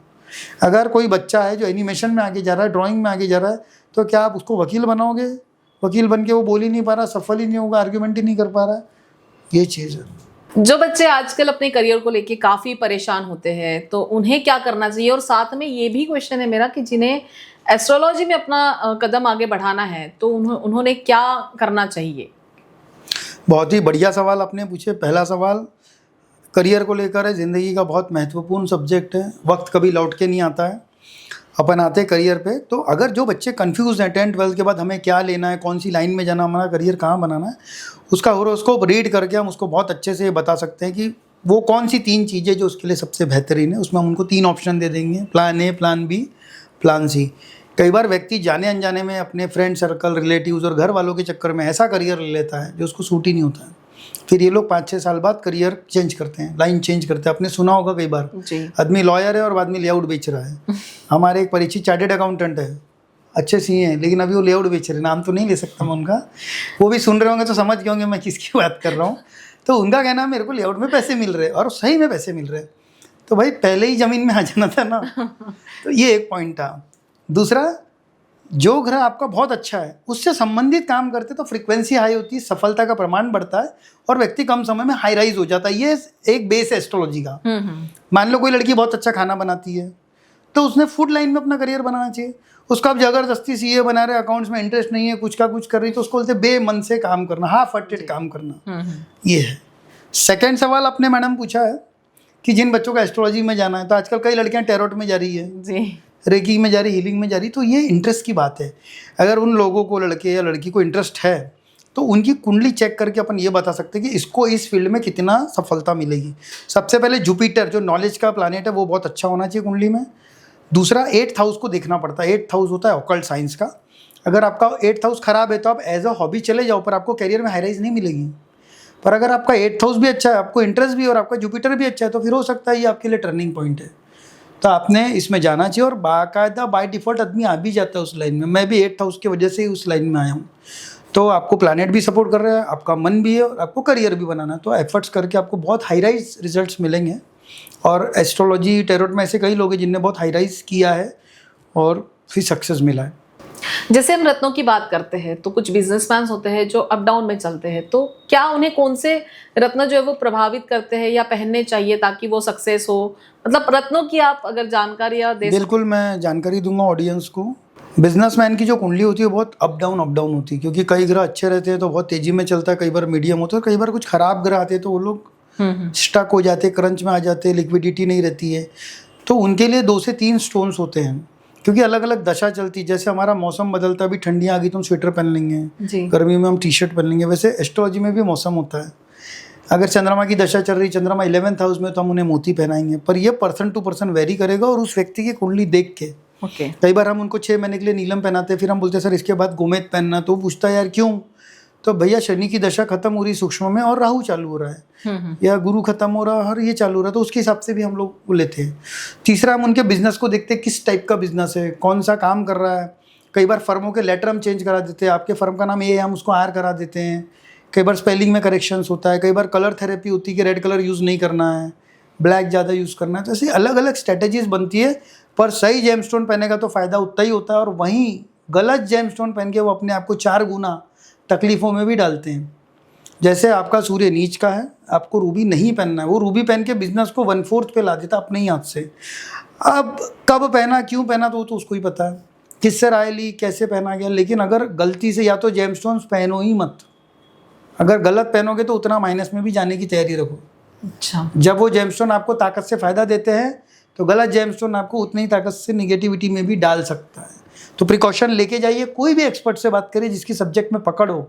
अगर कोई बच्चा है जो एनिमेशन में आगे जा रहा है, ड्राइंग में आगे जा रहा है, तो क्या आप उसको वकील बनाओगे? वकील बन के वो बोल ही नहीं पा रहा, सफल ही नहीं होगा, आर्ग्यूमेंट ही नहीं कर पा रहा, ये चीज़ है। जो बच्चे आजकल अपने करियर को लेके काफी परेशान होते हैं तो उन्हें क्या करना चाहिए? और साथ में ये भी क्वेश्चन है मेरा कि जिन्हें एस्ट्रोलॉजी में अपना कदम आगे बढ़ाना है तो उन्होंने क्या करना चाहिए? बहुत ही बढ़िया सवाल आपने पूछे। पहला सवाल करियर को लेकर है, ज़िंदगी का बहुत महत्वपूर्ण सब्जेक्ट है। वक्त कभी लौट के नहीं आता है, अपन आते हैं करियर पे। तो अगर जो बच्चे कंफ्यूज हैं 10th-12th के बाद हमें क्या लेना है, कौन सी लाइन में जाना, हमारा करियर कहाँ बनाना है, उसका होरोस्कोप रीड करके हम उसको बहुत अच्छे से बता सकते हैं कि वो कौन सी 3 चीज़ें जो उसके लिए सबसे बेहतरीन है। उसमें हम उनको 3 ऑप्शन दे देंगे, plan A, plan B, plan C. कई बार व्यक्ति जाने अनजाने में अपने फ्रेंड सर्कल, रिलेटिव्स और घर वालों के चक्कर में ऐसा करियर ले लेता है जो उसको सूट ही नहीं होता है। फिर ये लोग 5-6 साल बाद करियर चेंज करते हैं, लाइन चेंज करते हैं। आपने सुना होगा कई बार, आदमी लॉयर है और बाद में लेआउट बेच रहा है। हमारे एक परिचित चार्टेड अकाउंटेंट है, अच्छे सीए हैं, लेकिन अभी वो लेआउट बेच रहे हैं। नाम तो नहीं ले सकता मैं उनका, वो भी सुन रहे होंगे तो समझ गए होंगे मैं किसकी बात कर रहा हूँ। तो उनका कहना है मेरे को लेआउट में पैसे मिल रहे हैं और सही में पैसे मिल रहे हैं। तो भाई पहले ही ज़मीन में आ जाना था ना। तो ये एक पॉइंट था। दूसरा, जो ग्रह आपका बहुत अच्छा है उससे संबंधित काम करते तो फ्रीक्वेंसी हाई होती है, सफलता का प्रमाण बढ़ता है और व्यक्ति कम समय में हाई राइज हो जाता है। ये एक बेस है एस्ट्रोलॉजी का। मान लो कोई लड़की बहुत अच्छा खाना बनाती है तो उसने फूड लाइन में अपना करियर बनाना चाहिए। उसको आप जबरदस्ती सीए बना रहे, अकाउंट्स में इंटरेस्ट नहीं है, कुछ का कुछ कर रही, तो उसको बोलते बेमन से काम करना, हाफ हार्टेड काम करना। ये है। सेकेंड सवाल आपने मैडम पूछा है कि जिन बच्चों का एस्ट्रोलॉजी में जाना है, तो आजकल कई लड़कियां टैरोट में जा रही है जी, रेकी में जा रही, हीलिंग में जा रही। तो ये इंटरेस्ट की बात है। अगर उन लोगों को, लड़के या लड़की को इंटरेस्ट है तो उनकी कुंडली चेक करके अपन ये बता सकते हैं कि इसको इस फील्ड में कितना सफलता मिलेगी। सबसे पहले जुपिटर जो नॉलेज का प्लैनेट है वो बहुत अच्छा होना चाहिए कुंडली में। दूसरा 8th हाउस को देखना पड़ता है। 8th हाउस होता है ऑकल्ट साइंस का। अगर आपका 8th हाउस खराब है तो आप एज अ हॉबी चले जाओ, पर आपको करियर में हाई राइज नहीं मिलेगी। पर अगर आपका 8th हाउस भी अच्छा है, आपको इंटरेस्ट भी है और आपका जुपिटर भी अच्छा है, तो फिर हो सकता है ये आपके लिए टर्निंग पॉइंट है। तो आपने इसमें जाना चाहिए। और बाकायदा बाय डिफ़ॉल्ट आदमी आ भी जाता है उस लाइन में। मैं भी 8th हाउस की वजह से ही उस लाइन में आया हूँ। तो आपको प्लैनेट भी सपोर्ट कर रहा है, आपका मन भी है और आपको करियर भी बनाना है। तो एफर्ट्स करके आपको बहुत हाई राइज रिजल्ट्स मिलेंगे। और एस्ट्रोलॉजी, टैरोट में ऐसे कई लोग हैं जिनने बहुत हाई राइज किया है और फिर सक्सेस मिला है। जैसे हम रत्नों की बात करते हैं तो कुछ बिजनेसमैन होते हैं जो अप डाउन में चलते हैं, तो क्या उन्हें कौन से रत्न जो है वो प्रभावित करते हैं या पहनने चाहिए ताकि वो सक्सेस हो? मतलब रत्नों की आप अगर जानकारियां दे बिल्कुल, मैं जानकारी दूंगा ऑडियंस को। बिजनेसमैन की जो कुंडली होती है बहुत अप डाउन होती है, क्योंकि कई ग्रह अच्छे रहते हैं तो बहुत तेजी में चलता है, कई बार मीडियम होता है, कई बार कुछ खराब ग्रह आते हैं तो वो लोग स्टक हो जाते हैं, क्रंच में आ जाते हैं, लिक्विडिटी नहीं रहती है। तो उनके लिए 2 से 3 स्टोन्स होते हैं, क्योंकि अलग अलग दशा चलती है। जैसे हमारा मौसम बदलता है, अभी ठंडियाँ आ गई तो हम स्वेटर पहन लेंगे, जी। गर्मी में हम टी शर्ट पहन लेंगे। वैसे एस्ट्रोलॉजी में भी मौसम होता है। अगर चंद्रमा की दशा चल रही, चंद्रमा 11th हाउस में, तो हम उन्हें मोती पहनाएंगे, पर ये पर्सन टू पर्सन वेरी करेगा और उस व्यक्ति की कुंडली देख के। ओके। कई बार हम उनको 6 महीने के लिए नीलम पहनाते हैं, फिर हम बोलते हैं सर इसके बाद गोमेद पहनना, तो वो पूछता है यार क्यों? तो भैया शनि की दशा खत्म हो रही सूक्ष्म में और राहु चालू हो रहा है, या गुरु खत्म हो रहा है और ये चालू हो रहा है, तो उसके हिसाब से भी हम लोग लेते हैं। तीसरा, हम उनके बिजनेस को देखते हैं, किस टाइप का बिजनेस है, कौन सा काम कर रहा है। कई बार फर्मों के लेटर हम चेंज करा देते हैं, आपके फर्म का नाम ये है, हम उसको आर करा देते हैं। कई बार स्पेलिंग में करेक्शंस होता है, कई बार कलर थेरेपी होती है कि रेड कलर यूज़ नहीं करना है, ब्लैक ज़्यादा यूज़ करना है। तो ऐसी अलग अलग स्ट्रेटेजीज बनती है, पर सही जेमस्टोन पहनेगा तो फ़ायदा उतना ही होता है, और वहीं गलत जेमस्टोन पहन के वो अपने आप को 4 गुना तकलीफ़ों में भी डालते हैं। जैसे आपका सूर्य नीच का है, आपको रूबी नहीं पहनना है, वो रूबी पहन के बिजनेस को 1/4 पे ला देता अपने ही हाथ से। अब कब पहना, क्यों पहना, तो वो तो उसको ही पता है, किससे राय ली, कैसे पहना गया। लेकिन अगर गलती से, या तो जेमस्टोन्स पहनो ही मत, अगर गलत पहनोगे तो उतना माइनस में भी जाने की तैयारी रखो। अच्छा। जब वो जेमस्टोन आपको ताकत से फ़ायदा देते हैं तो गलत जेमस्टोन आपको उतनी ही ताकत से निगेटिविटी में भी डाल सकता है। तो प्रिकॉशन लेके जाइए। कोई भी एक्सपर्ट से बात करिए जिसकी सब्जेक्ट में पकड़ हो,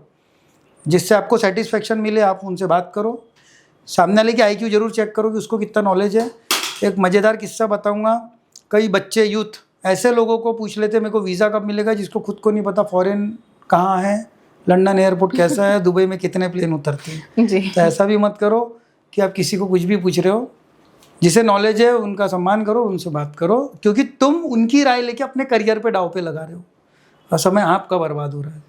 जिससे आपको सेटिस्फेक्शन मिले, आप उनसे बात करो। सामने वाले की IQ जरूर चेक करो कि उसको कितना नॉलेज है। एक मज़ेदार किस्सा बताऊंगा। कई बच्चे, यूथ ऐसे लोगों को पूछ लेते मेरे को वीज़ा कब मिलेगा, जिसको खुद को नहीं पता फॉरेन कहाँ है, लंदन एयरपोर्ट कैसा है, दुबई में कितने प्लेन उतरते हैं। जी। तो ऐसा भी मत करो कि आप किसी को कुछ भी पूछ रहे हो। जिसे नॉलेज है उनका सम्मान करो, उनसे बात करो, क्योंकि तुम उनकी राय लेके अपने करियर पे दांव पे लगा रहे हो और समय आपका बर्बाद हो रहा है।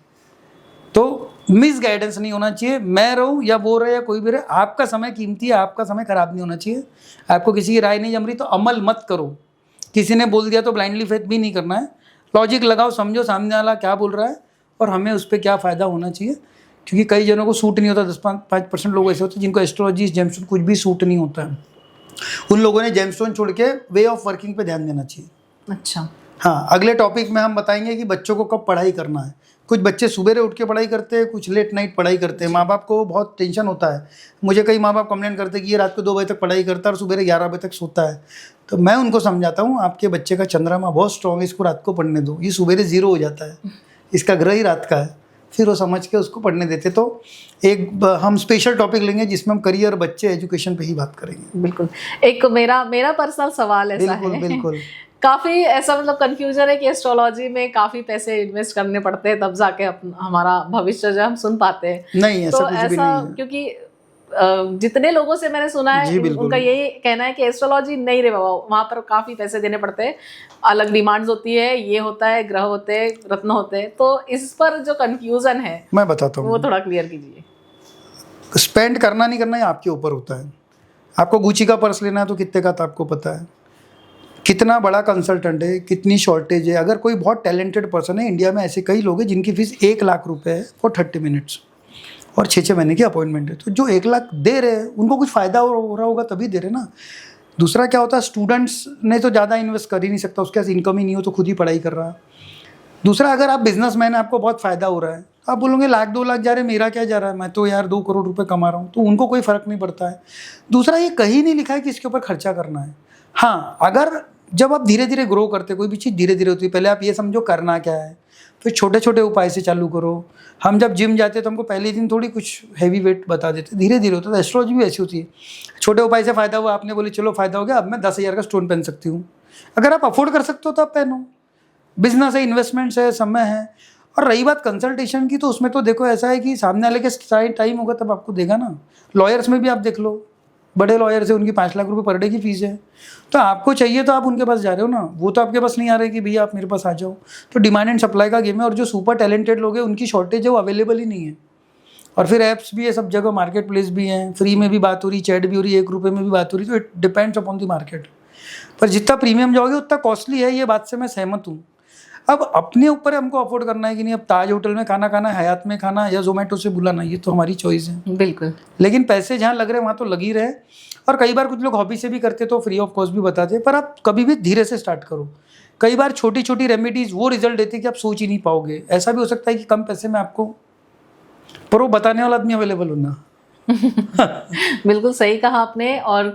तो मिस गाइडेंस नहीं होना चाहिए। मैं रहूँ या वो रहे या कोई भी रहे, आपका समय कीमती है, आपका समय खराब नहीं होना चाहिए। आपको किसी की राय नहीं जम रही तो अमल मत करो। किसी ने बोल दिया तो ब्लाइंडली फेथ भी नहीं करना है। लॉजिक लगाओ, समझो सामने वाला क्या बोल रहा है और हमें उस पर क्या फ़ायदा होना चाहिए। क्योंकि कई जनों को सूट नहीं होता, 10-5% लोग ऐसे होते हैं जिनको एस्ट्रोलॉजी, जेमस्टोन कुछ भी सूट नहीं होता है। उन लोगों ने जेमस्टोन छोड़ के वे ऑफ वर्किंग पे ध्यान देना चाहिए। अच्छा। हाँ, अगले टॉपिक में हम बताएंगे कि बच्चों को कब पढ़ाई करना है। कुछ बच्चे सुबेरे उठ के पढ़ाई करते हैं, कुछ लेट नाइट पढ़ाई करते हैं। माँ बाप को बहुत टेंशन होता है। मुझे कई माँ बाप कंप्लेंट करते हैं कि ये रात को 2 बजे तक पढ़ाई करता है और सुबह 11 बजे तक सोता है। तो मैं उनको समझाता हूँ, आपके बच्चे का चंद्रमा बहुत स्ट्रॉन्ग है, इसको रात को पढ़ने दो। ये सुबेरे 0 हो जाता है, इसका ग्रह ही रात का है, फिर वो समझ के उसको पढ़ने देते। तो एक हम स्पेशल टॉपिक लेंगे जिसमें हम करियर, बच्चे, एजुकेशन पे ही बात करेंगे। बिल्कुल। एक मेरा पर्सनल सवाल ऐसा बिल्कुल है, बिल्कुल। काफी ऐसा मतलब कंफ्यूजन है कि एस्ट्रोलॉजी में काफी पैसे इन्वेस्ट करने पड़ते हैं तब जाके हमारा भविष्य जो हम सुन पाते हैं। नहीं, ऐसा तो कुछ भी ऐसा नहीं है। क्योंकि जितने लोगों से मैंने सुना जी, है बिल्कुल। उनका यही कहना है कि एस्ट्रोलॉजी नहीं रे बाबा, वहाँ पर काफी पैसे देने पड़ते हैं, अलग डिमांड्स होती है, ये होता है, ग्रह होते हैं, रत्न होते हैं। तो इस पर जो कंफ्यूजन है मैं बताता हूँ, वो थोड़ा क्लियर कीजिए। स्पेंड करना नहीं करना ये आपके ऊपर होता है। आपको गुची का पर्स लेना है तो कितने का, तो आपको पता है कितना बड़ा कंसल्टेंट है, कितनी शॉर्टेज है। अगर कोई बहुत टैलेंटेड पर्सन है, इंडिया में ऐसे कई लोग हैं जिनकी फीस 1 लाख रुपए है फॉर 30 मिनट्स और 6-6 महीने की अपॉइंटमेंट है। तो जो 1 लाख दे रहे हैं उनको कुछ फ़ायदा हो रहा होगा तभी दे रहे ना। दूसरा क्या होता है, स्टूडेंट्स ने तो ज़्यादा इन्वेस्ट कर ही नहीं सकता, उसके पास इनकम ही नहीं हो तो खुद ही पढ़ाई कर रहा है। दूसरा, अगर आप बिजनेसमैन है, आपको बहुत फ़ायदा हो रहा है, आप बोलोगे 1-2 लाख जा रहे हैं, मेरा क्या जा रहा है, मैं तो यार 2 करोड़ रुपए कमा रहा हूँ, तो उनको कोई फ़र्क नहीं पड़ता है। दूसरा, ये कहीं नहीं लिखा है कि इसके ऊपर खर्चा करना है। हाँ, अगर जब आप धीरे धीरे ग्रो करते, कोई भी चीज़ धीरे धीरे होती है, पहले आप ये समझो करना क्या है, फिर छोटे छोटे उपाय से चालू करो। हम जब जिम जाते तो हमको पहले दिन थोड़ी कुछ हैवी वेट बता देते, धीरे धीरे होता है। एस्ट्रोलॉजी भी ऐसी होती है, छोटे उपाय से फ़ायदा हुआ, आपने बोले चलो फ़ायदा हो गया, अब मैं 10,000 का स्टोन पहन सकती हूँ। अगर आप अफोर्ड कर सकते हो तो आप पहनो। बिजनेस है, इन्वेस्टमेंट्स है, समय है। और रही बात कंसल्टेशन की, तो उसमें तो देखो ऐसा है कि सामने वाले के टाइम होगा तब आपको देगा ना। लॉयर्स में भी आप देख लो, बड़े लॉयर्स है, उनकी 5 लाख रुपए पर डे की फीस है। तो आपको चाहिए तो आप उनके पास जा रहे हो ना, वो तो आपके पास नहीं आ रहे कि भैया आप मेरे पास आ जाओ। तो डिमांड एंड सप्लाई का गेम है, और जो सुपर टैलेंटेड लोग हैं उनकी शॉर्टेज है, वो अवेलेबल ही नहीं है। और फिर ऐप्स भी है सब जगह, मार्केट प्लेस भी हैं, फ्री में भी बात हो रही, चैट भी हो रही, 1 रुपये में भी बात हो रही। तो it depends upon the market. पर जितना प्रीमियम जाओगे उतना कॉस्टली है, ये बात से मैं सहमत हूँ। अब अपने ऊपर हमको अफोर्ड करना है कि नहीं, अब ताज होटल में खाना खाना, हयात में खाना या जोमेटो से बुलाना, ये तो हमारी चॉइस है। बिल्कुल। लेकिन पैसे जहाँ लग रहे हैं वहाँ तो लग ही रहे। और कई बार कुछ लोग हॉबी से भी करते तो फ्री ऑफ कॉस्ट भी बताते, पर आप कभी भी धीरे से स्टार्ट करो। कई बार छोटी छोटी रेमेडीज वो रिजल्ट देती है कि आप सोच ही नहीं पाओगे। ऐसा भी हो सकता है कि कम पैसे में आपको, पर वो बताने वाला आदमी अवेलेबल होना। बिल्कुल सही कहा आपने। और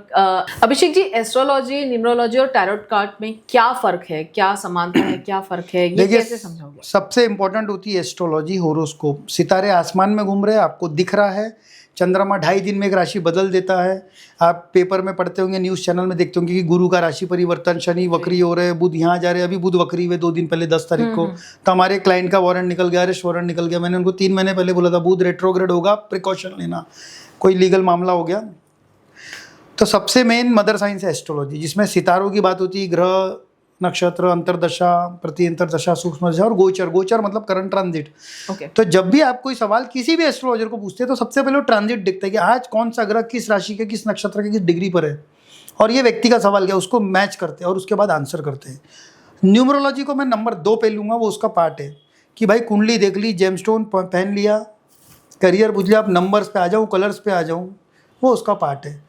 अभिषेक जी, एस्ट्रोलॉजी, न्यूमरोलॉजी और टैरोट कार्ड में क्या फर्क है, क्या समानता है, क्या फर्क है, ये कैसे समझाओगे? सबसे इंपॉर्टेंट होती है एस्ट्रोलॉजी, होरोस्कोप। सितारे आसमान में घूम रहे हैं, आपको दिख रहा है। चंद्रमा 2.5 दिन में एक राशि बदल देता है। आप पेपर में पढ़ते होंगे, न्यूज़ चैनल में देखते होंगे कि गुरु का राशि परिवर्तन, शनि वक्री हो रहे हैं, बुध यहाँ जा रहे हैं। अभी बुध वक्री हुए 2 दिन पहले 10 तारीख को, तो हमारे क्लाइंट का वारंट निकल गया, अरेस्ट वारंट निकल गया। मैंने उनको 3 महीने पहले बोला था बुध रेट्रोग्रेड होगा, प्रिकॉशन लेना, कोई लीगल मामला हो गया। तो सबसे मेन मदर साइंस है एस्ट्रोलॉजी, जिसमें सितारों की बात होती है, ग्रह, नक्षत्र, अंतरदशा, प्रति अंतरदशा, सूक्ष्म दशा और गोचर। गोचर मतलब करंट ट्रांजिट। तो जब भी आप कोई सवाल किसी भी एस्ट्रोलॉजर को पूछते हैं तो सबसे पहले वो ट्रांजिट दिखता है कि आज कौन सा ग्रह किस राशि के, किस नक्षत्र के, किस डिग्री पर है, और ये व्यक्ति का सवाल क्या, उसको मैच करते हैं और उसके बाद आंसर करते हैं। न्यूमरोलॉजी को मैं नंबर 2 पे लूँगा, वो उसका पार्ट है कि भाई कुंडली देख ली, जेमस्टोन पहन लिया, करियर पूछ लिया, आप नंबर्स पे आ जाऊँ, कलर्स पे आ जाऊँ, वो उसका पार्ट है।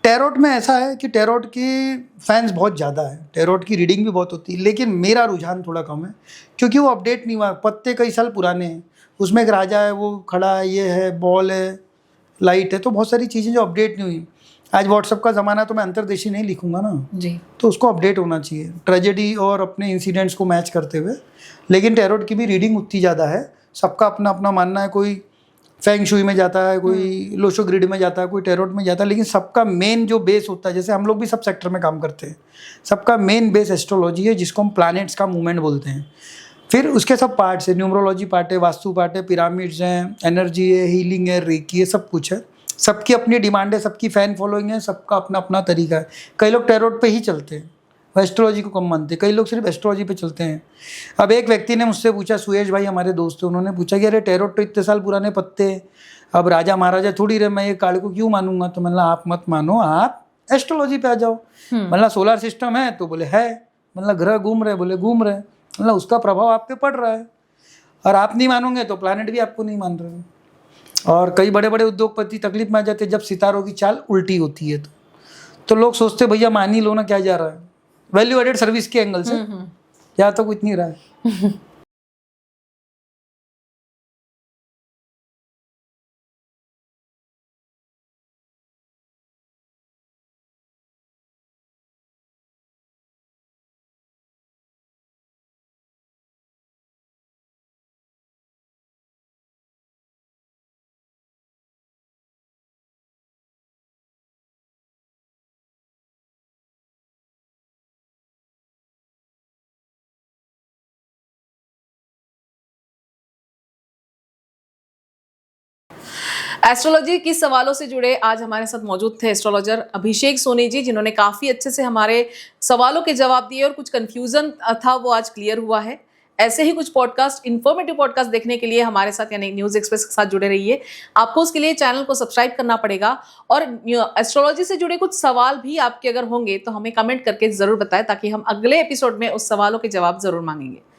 टैरोट में ऐसा है कि टैरोट की फैंस बहुत ज़्यादा है, टैरोट की रीडिंग भी बहुत होती है, लेकिन मेरा रुझान थोड़ा कम है क्योंकि वो अपडेट नहीं हुआ। पत्ते कई साल पुराने हैं, उसमें एक राजा है, वो खड़ा है, ये है, बॉल है, लाइट है, तो बहुत सारी चीज़ें जो अपडेट नहीं हुई। आज व्हाट्सअप का ज़माना है तो मैं अंतर्देशी नहीं लिखूंगा ना जी, तो उसको अपडेट होना चाहिए ट्रेजेडी और अपने इंसिडेंट्स को मैच करते हुए। लेकिन टैरोट की भी रीडिंग उतनी ज़्यादा है, सबका अपना अपना मानना है। कोई फेंग शुई में जाता है, कोई लोशो ग्रिड में जाता है, कोई टैरोट में जाता है, लेकिन सबका मेन जो बेस होता है, जैसे हम लोग भी सब सेक्टर में काम करते हैं, सबका मेन बेस एस्ट्रोलॉजी है, जिसको हम प्लैनेट्स का मूवमेंट बोलते हैं। फिर उसके सब पार्ट्स है, न्यूमरोलॉजी पार्ट है, वास्तु पार्ट है, पिरामिड्स हैं, एनर्जी है, हीलिंग है, रेकी है, सब कुछ है। सबकी अपनी डिमांड है, सबकी फ़ैन फॉलोइंग है, सबका अपना अपना तरीका है। कई लोग टैरोट पे ही चलते हैं, एस्ट्रोलॉजी को कम मानते हैं, कई लोग सिर्फ एस्ट्रोलॉजी पे चलते हैं। अब एक व्यक्ति ने मुझसे पूछा, सुयश भाई हमारे दोस्त थे, उन्होंने पूछा कि अरे टैरोट तो इतने साल पुराने पत्ते, अब राजा महाराजा थोड़ी रहे, मैं ये कार्ड को क्यों मानूंगा? तो मैंने आप मत मानो, आप एस्ट्रोलॉजी पे आ जाओ। मतलब सोलर सिस्टम है तो बोले है, मतलब ग्रह घूम रहे, बोले घूम रहे, मतलब उसका प्रभाव आप पे पड़ रहा है, और आप नहीं मानोगे तो प्लैनेट भी आपको नहीं मान रहे। और कई बड़े बड़े उद्योगपति तकलीफ में आ जाते जब सितारों की चाल उल्टी होती है। तो लोग सोचते भैया मान ही लो ना, क्या जा रहा है, वैल्यू एडेड सर्विस के एंगल से या तो कुछ नहीं रहा है। एस्ट्रोलॉजी के सवालों से जुड़े आज हमारे साथ मौजूद थे एस्ट्रोलॉजर अभिषेक सोनी जी, जिन्होंने काफ़ी अच्छे से हमारे सवालों के जवाब दिए और कुछ कंफ्यूजन था वो आज क्लियर हुआ है। ऐसे ही कुछ पॉडकास्ट, इन्फॉर्मेटिव पॉडकास्ट देखने के लिए हमारे साथ यानी न्यूज़ एक्सप्रेस के साथ जुड़े रहिए। आपको उसके लिए चैनल को सब्सक्राइब करना पड़ेगा, और एस्ट्रोलॉजी से जुड़े कुछ सवाल भी आपके अगर होंगे तो हमें कमेंट करके ज़रूर बताएं, ताकि हम अगले एपिसोड में उस सवालों के जवाब ज़रूर मांगेंगे।